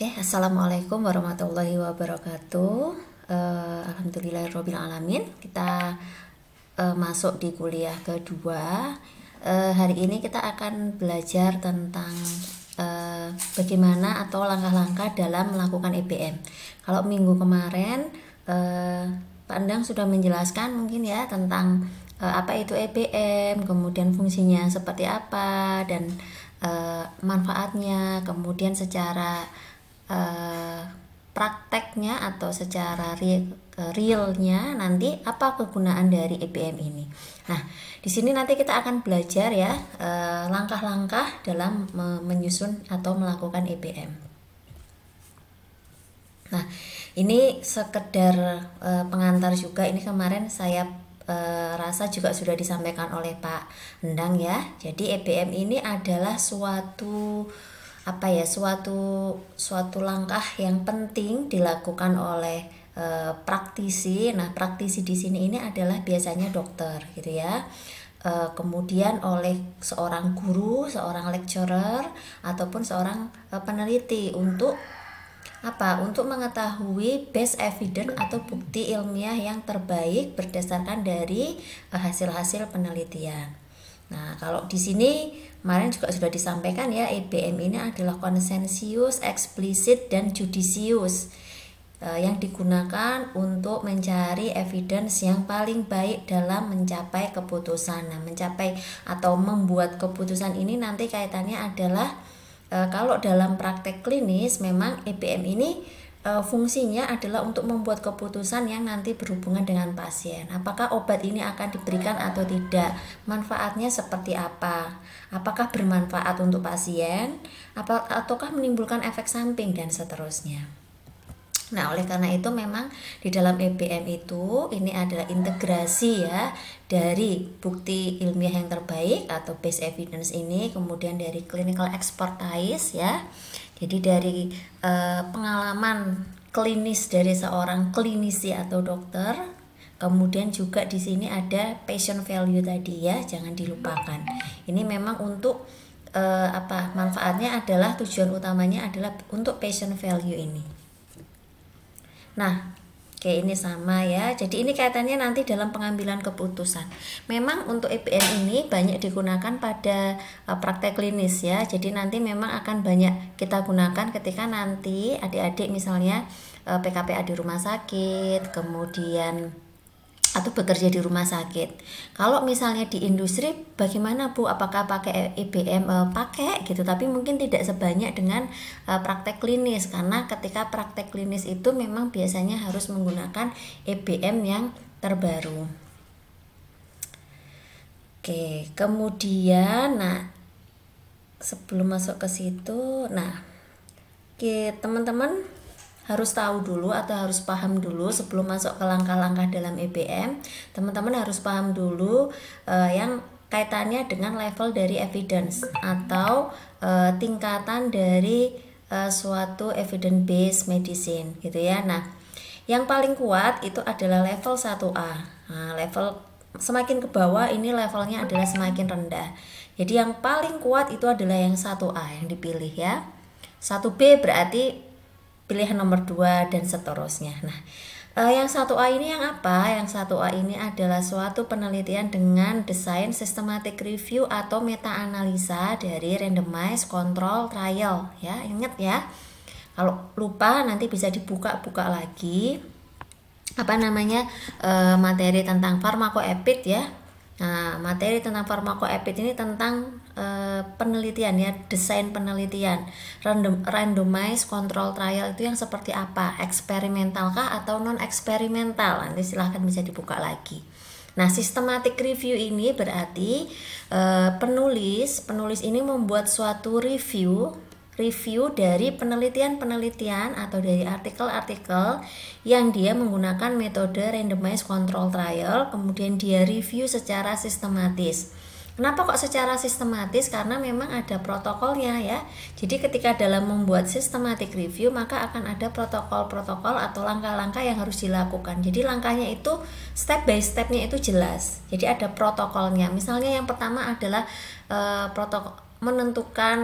Oke, assalamualaikum warahmatullahi wabarakatuh. Alhamdulillahirabbil alamin. Kita masuk di kuliah kedua. Hari ini kita akan belajar tentang bagaimana atau langkah-langkah dalam melakukan EBM. Kalau minggu kemarin Pak Endang sudah menjelaskan mungkin ya tentang apa itu EBM, kemudian fungsinya seperti apa dan manfaatnya, kemudian secara prakteknya atau secara realnya nanti apa kegunaan dari EBM ini. Nah, di sini nanti kita akan belajar ya langkah-langkah dalam menyusun atau melakukan EBM. Nah, ini sekedar pengantar juga. Ini kemarin saya rasa juga sudah disampaikan oleh Pak Endang ya. Jadi EBM ini adalah suatu langkah yang penting dilakukan oleh praktisi. Nah, praktisi di sini ini adalah biasanya dokter gitu ya. Kemudian oleh seorang guru, seorang lecturer ataupun seorang peneliti untuk untuk mengetahui best evidence atau bukti ilmiah yang terbaik berdasarkan dari hasil-hasil penelitian. Nah, kalau di sini kemarin juga sudah disampaikan ya, EBM ini adalah konsensius, eksplisit, dan judisius yang digunakan untuk mencari evidence yang paling baik dalam mencapai keputusan. Nah, mencapai atau membuat keputusan ini nanti kaitannya adalah kalau dalam praktek klinis memang EBM ini fungsinya adalah untuk membuat keputusan yang nanti berhubungan dengan pasien. Apakah obat ini akan diberikan atau tidak? Manfaatnya seperti apa? Apakah bermanfaat untuk pasien? Ataukah menimbulkan efek samping dan seterusnya? Nah, oleh karena itu memang di dalam EBM itu ini adalah integrasi ya dari bukti ilmiah yang terbaik atau base evidence ini, kemudian dari clinical expertise ya. Jadi dari pengalaman klinis dari seorang klinisi atau dokter, kemudian juga di sini ada patient value tadi ya, jangan dilupakan. Ini memang untuk manfaatnya adalah tujuan utamanya adalah untuk patient value ini. Nah, kayak ini sama ya. Jadi ini kaitannya nanti dalam pengambilan keputusan. Memang untuk EBM ini banyak digunakan pada praktek klinis ya. Jadi nanti memang akan banyak kita gunakan ketika nanti adik-adik misalnya PKPA di rumah sakit, kemudian atau bekerja di rumah sakit. Kalau misalnya di industri bagaimana Bu? Apakah pakai EBM? Pakai gitu, tapi mungkin tidak sebanyak dengan praktek klinis, karena ketika praktek klinis itu memang biasanya harus menggunakan EBM yang terbaru. Oke, kemudian sebelum masuk ke situ, teman-teman harus tahu dulu atau harus paham dulu sebelum masuk ke langkah-langkah dalam EBM. Teman-teman harus paham dulu yang kaitannya dengan level dari evidence atau tingkatan dari suatu evidence based medicine gitu ya. Nah, yang paling kuat itu adalah level 1A. Nah, level semakin ke bawah ini levelnya adalah semakin rendah. Jadi yang paling kuat itu adalah yang 1A yang dipilih ya. 1B berarti pilihan nomor 2 dan seterusnya. Nah, yang 1A ini yang apa? Yang 1A ini adalah suatu penelitian dengan desain systematic review atau meta-analisa dari randomized control trial ya. Ingat ya. Kalau lupa nanti bisa dibuka-buka lagi materi tentang pharmacoepic ya. Nah, materi tentang pharmacoepic ini tentang penelitian ya, desain penelitian. Randomized control trial itu yang seperti apa? Eksperimental kah atau non eksperimental? Nanti silahkan bisa dibuka lagi. Nah, systematic review ini berarti penulis ini membuat suatu review dari penelitian atau dari artikel-artikel yang dia menggunakan metode randomized control trial, kemudian dia review secara sistematis. Kenapa kok secara sistematis? Karena memang ada protokolnya ya. Jadi ketika dalam membuat systematic review maka akan ada protokol-protokol atau langkah-langkah yang harus dilakukan. Jadi langkahnya itu step by stepnya itu jelas. Jadi ada protokolnya. Misalnya yang pertama adalah protokol menentukan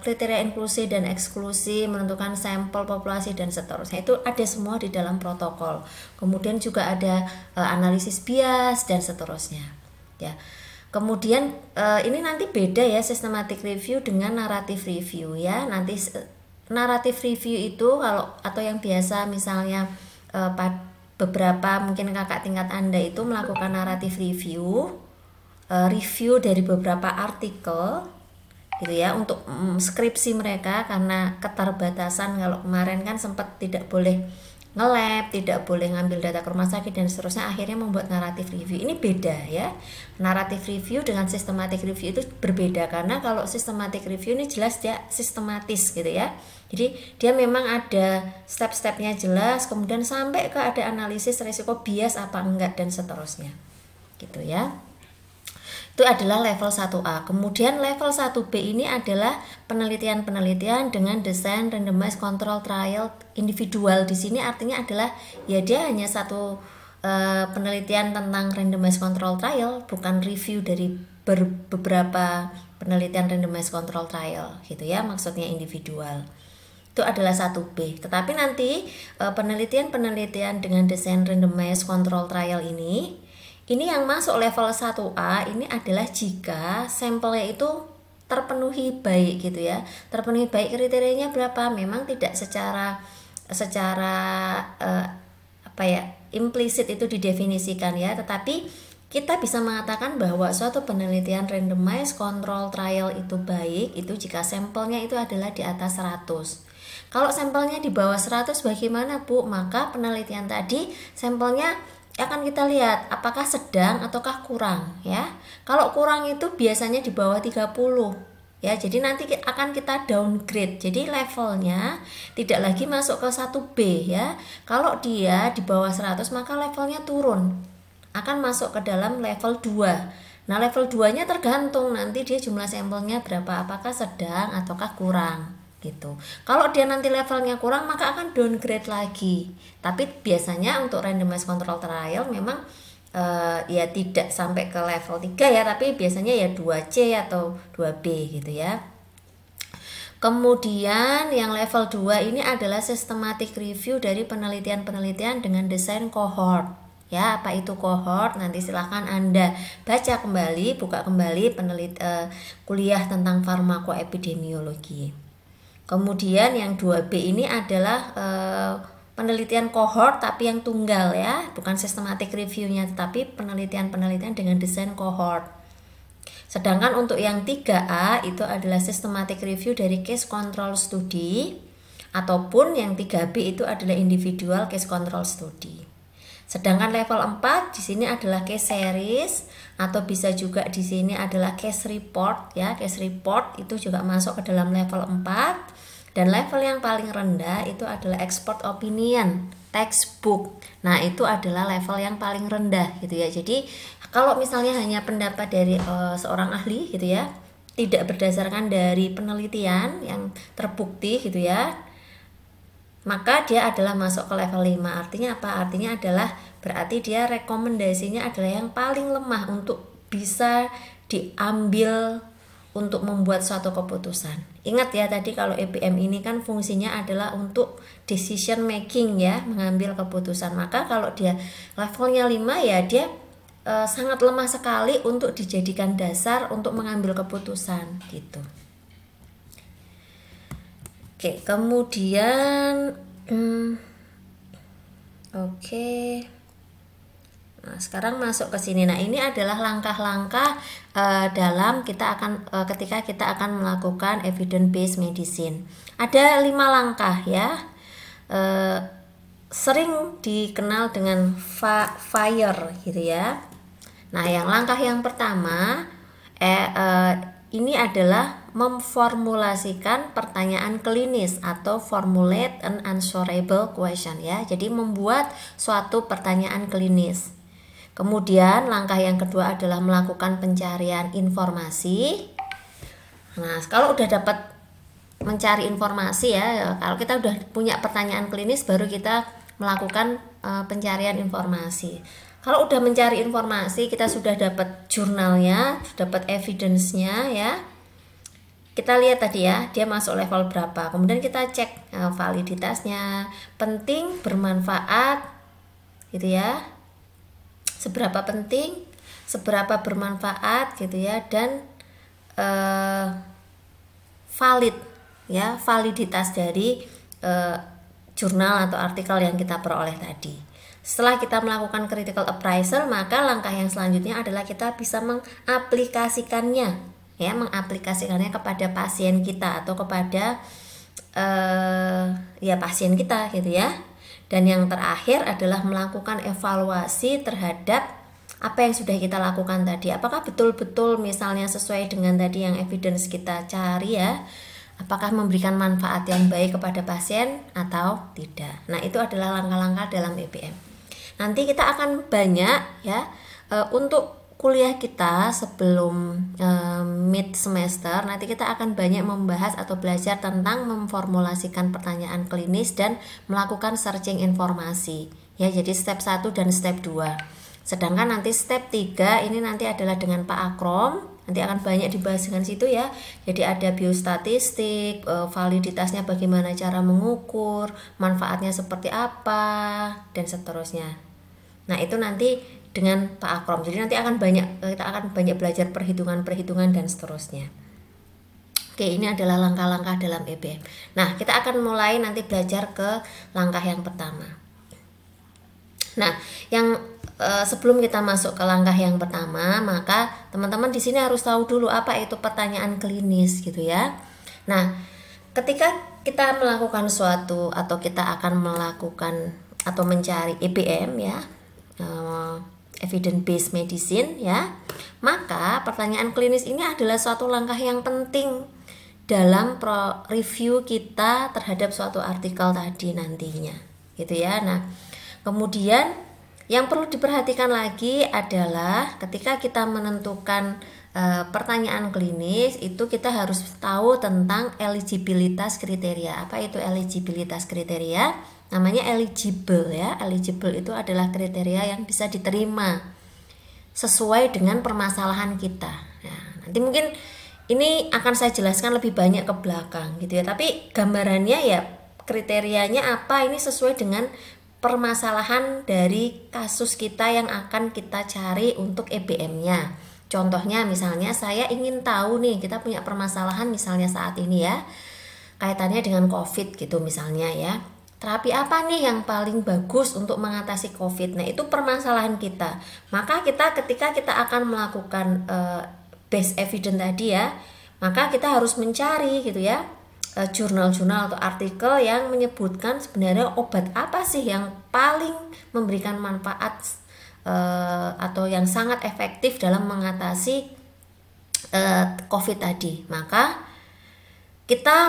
kriteria inklusi dan eksklusi, menentukan sampel populasi dan seterusnya, itu ada semua di dalam protokol. Kemudian juga ada analisis bias dan seterusnya ya. Kemudian ini nanti beda ya systematic review dengan narrative review ya. Nanti narrative review itu kalau atau yang biasa misalnya beberapa mungkin kakak tingkat Anda itu melakukan narrative review, review dari beberapa artikel gitu ya untuk skripsi mereka, karena keterbatasan kalau kemarin kan sempat tidak boleh nge-lab, tidak boleh ngambil data ke rumah sakit dan seterusnya, akhirnya membuat narrative review. Ini beda ya. Narrative review dengan systematic review itu berbeda, karena kalau systematic review ini jelas dia sistematis gitu ya. Jadi dia memang ada step-stepnya jelas, kemudian sampai ke ada analisis risiko bias apa enggak dan seterusnya gitu ya. Itu adalah level 1A. Kemudian level 1B ini adalah penelitian-penelitian dengan desain randomized control trial individual. Di sini artinya adalah ya dia hanya satu penelitian tentang randomized control trial, bukan review dari beberapa penelitian randomized control trial gitu ya, maksudnya individual. Itu adalah 1B. Tetapi nanti penelitian-penelitian dengan desain randomized control trial ini yang masuk level 1A ini adalah jika sampelnya itu terpenuhi baik gitu ya. Terpenuhi baik kriterianya berapa? Memang tidak secara implisit itu didefinisikan ya, tetapi kita bisa mengatakan bahwa suatu penelitian randomized control trial itu baik itu jika sampelnya itu adalah di atas 100. Kalau sampelnya di bawah 100 bagaimana Bu? Maka penelitian tadi sampelnya akan kita lihat apakah sedang ataukah kurang ya. Kalau kurang itu biasanya di bawah 30 ya. Jadi nanti akan kita downgrade. Jadi levelnya tidak lagi masuk ke 1B ya. Kalau dia di bawah 100 maka levelnya turun. Akan masuk ke dalam level 2. Nah, level 2-nya tergantung nanti dia jumlah sampelnya berapa, apakah sedang ataukah kurang gitu. Kalau dia nanti levelnya kurang maka akan downgrade lagi. Tapi biasanya untuk randomized control trial memang ya tidak sampai ke level 3 ya, tapi biasanya ya 2C atau 2B gitu ya. Kemudian yang level 2 ini adalah systematic review dari penelitian-penelitian dengan desain cohort. Ya, apa itu cohort? Nanti silahkan Anda baca kembali, buka kembali kuliah tentang farmakoepidemiologi. Kemudian yang 2B ini adalah penelitian cohort tapi yang tunggal ya, bukan systematic review-nya tetapi penelitian-penelitian dengan desain cohort. Sedangkan untuk yang 3A itu adalah systematic review dari case control study, ataupun yang 3B itu adalah individual case control study. Sedangkan level 4 di sini adalah case series, atau bisa juga di sini adalah case report ya. Case report itu juga masuk ke dalam level 4. Dan level yang paling rendah itu adalah expert opinion textbook. Nah, itu adalah level yang paling rendah gitu ya. Jadi kalau misalnya hanya pendapat dari seorang ahli gitu ya, tidak berdasarkan dari penelitian yang terbukti gitu ya, maka dia adalah masuk ke level 5. Artinya apa? Artinya adalah berarti dia rekomendasinya adalah yang paling lemah untuk bisa diambil untuk membuat suatu keputusan. Ingat ya tadi kalau EPM ini kan fungsinya adalah untuk decision making ya, mengambil keputusan. Maka kalau dia levelnya 5 ya dia sangat lemah sekali untuk dijadikan dasar untuk mengambil keputusan gitu. Oke, kemudian Nah, sekarang masuk ke sini. Nah, ini adalah langkah-langkah dalam ketika kita akan melakukan evidence based medicine. Ada 5 langkah ya. Sering dikenal dengan FIRE gitu ya. Nah, yang langkah yang pertama ini adalah memformulasikan pertanyaan klinis atau formulate an answerable question ya. Jadi membuat suatu pertanyaan klinis. Kemudian langkah yang kedua adalah melakukan pencarian informasi. Nah, kalau udah dapat mencari informasi ya, kalau kita udah punya pertanyaan klinis baru kita melakukan pencarian informasi. Kalau udah mencari informasi, kita sudah dapat jurnalnya, dapat evidence-nya ya. kita lihat tadi ya, dia masuk level berapa. Kemudian kita cek validitasnya, penting, bermanfaat, gitu ya. Seberapa penting, seberapa bermanfaat, gitu ya, dan valid, ya, validitas dari jurnal atau artikel yang kita peroleh tadi. Setelah kita melakukan critical appraisal, maka langkah yang selanjutnya adalah kita bisa mengaplikasikannya, ya, mengaplikasikannya kepada pasien kita atau kepada ya pasien kita, gitu ya. Dan yang terakhir adalah melakukan evaluasi terhadap apa yang sudah kita lakukan tadi. Apakah betul-betul misalnya sesuai dengan tadi yang evidence kita cari, ya, apakah memberikan manfaat yang baik kepada pasien atau tidak. Nah, itu adalah langkah-langkah dalam EBM. Nanti kita akan banyak, ya, untuk kuliah kita sebelum mid semester, nanti kita akan banyak membahas atau belajar tentang memformulasikan pertanyaan klinis dan melakukan searching informasi, ya. Jadi step 1 dan step 2. Sedangkan nanti step 3 ini nanti adalah dengan Pak Akrom, nanti akan banyak dibahas dengan situ, ya. Jadi ada biostatistik, validitasnya bagaimana cara mengukur, manfaatnya seperti apa, dan seterusnya. Nah, itu nanti dengan Pak Akrom. Jadi nanti kita akan banyak belajar perhitungan-perhitungan dan seterusnya. Oke, ini adalah langkah-langkah dalam EBM. Nah, kita akan mulai nanti belajar ke langkah yang pertama. Nah, yang sebelum kita masuk ke langkah yang pertama, maka teman-teman di sini harus tahu dulu apa itu pertanyaan klinis, gitu ya. Nah, ketika kita melakukan suatu atau kita akan melakukan atau mencari EBM, ya, evidence based medicine, ya, maka pertanyaan klinis ini adalah suatu langkah yang penting dalam review kita terhadap suatu artikel tadi nantinya, gitu ya. Nah, kemudian yang perlu diperhatikan lagi adalah ketika kita menentukan pertanyaan klinis itu kita harus tahu tentang eligibilitas kriteria. Apa itu eligibilitas kriteria? Namanya eligible, ya. Eligible itu adalah kriteria yang bisa diterima sesuai dengan permasalahan kita. Nah, nanti mungkin ini akan saya jelaskan lebih banyak ke belakang, gitu ya. Tapi gambarannya, ya, kriterianya apa, ini sesuai dengan permasalahan dari kasus kita yang akan kita cari untuk EBM-nya. Contohnya misalnya saya ingin tahu nih, kita punya permasalahan misalnya saat ini, ya, kaitannya dengan COVID, gitu misalnya, ya. Terapi apa nih yang paling bagus untuk mengatasi COVID? Nah, itu permasalahan kita. Maka ketika kita akan melakukan base evidence tadi, ya, maka kita harus mencari, gitu ya, jurnal-jurnal atau artikel yang menyebutkan sebenarnya obat apa sih yang paling memberikan manfaat atau yang sangat efektif dalam mengatasi COVID tadi. Maka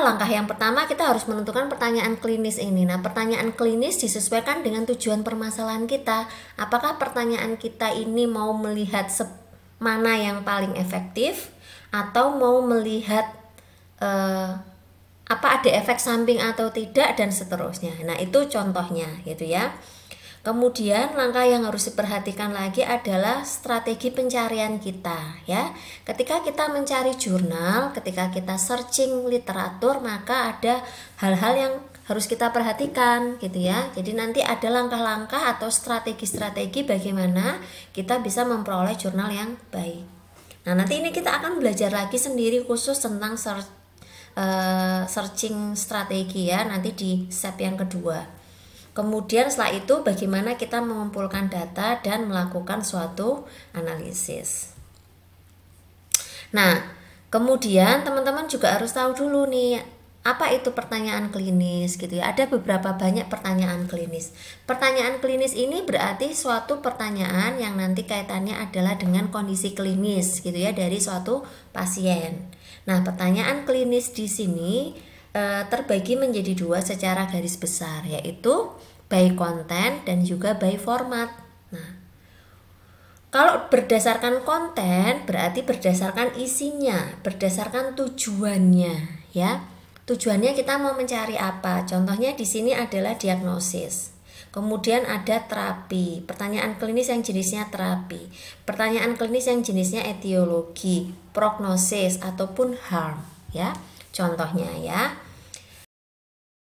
langkah yang pertama kita harus menentukan pertanyaan klinis ini. Nah, pertanyaan klinis disesuaikan dengan tujuan permasalahan kita. Apakah pertanyaan kita ini mau melihat mana yang paling efektif, atau mau melihat apa ada efek samping atau tidak, dan seterusnya. Nah, itu contohnya, gitu ya. Kemudian langkah yang harus diperhatikan lagi adalah strategi pencarian kita, ya. Ketika kita mencari jurnal, ketika kita searching literatur, maka ada hal-hal yang harus kita perhatikan, gitu ya. Jadi nanti ada langkah-langkah atau strategi-strategi bagaimana kita bisa memperoleh jurnal yang baik. Nah, nanti ini kita akan belajar lagi sendiri khusus tentang searching strategi, ya, nanti di step yang kedua. Kemudian setelah itu bagaimana kita mengumpulkan data dan melakukan suatu analisis. Nah, kemudian teman-teman juga harus tahu dulu nih, apa itu pertanyaan klinis, gitu ya. Ada beberapa banyak pertanyaan klinis. Pertanyaan klinis ini berarti suatu pertanyaan yang nanti kaitannya adalah dengan kondisi klinis, gitu ya, dari suatu pasien. Nah, pertanyaan klinis di sini terbagi menjadi dua secara garis besar, yaitu by konten dan juga by format. Nah, kalau berdasarkan konten berarti berdasarkan isinya, berdasarkan tujuannya, ya. Tujuannya kita mau mencari apa? Contohnya di sini adalah diagnosis. Kemudian ada terapi, pertanyaan klinis yang jenisnya terapi, pertanyaan klinis yang jenisnya etiologi, prognosis ataupun harm. ya. Contohnya ya,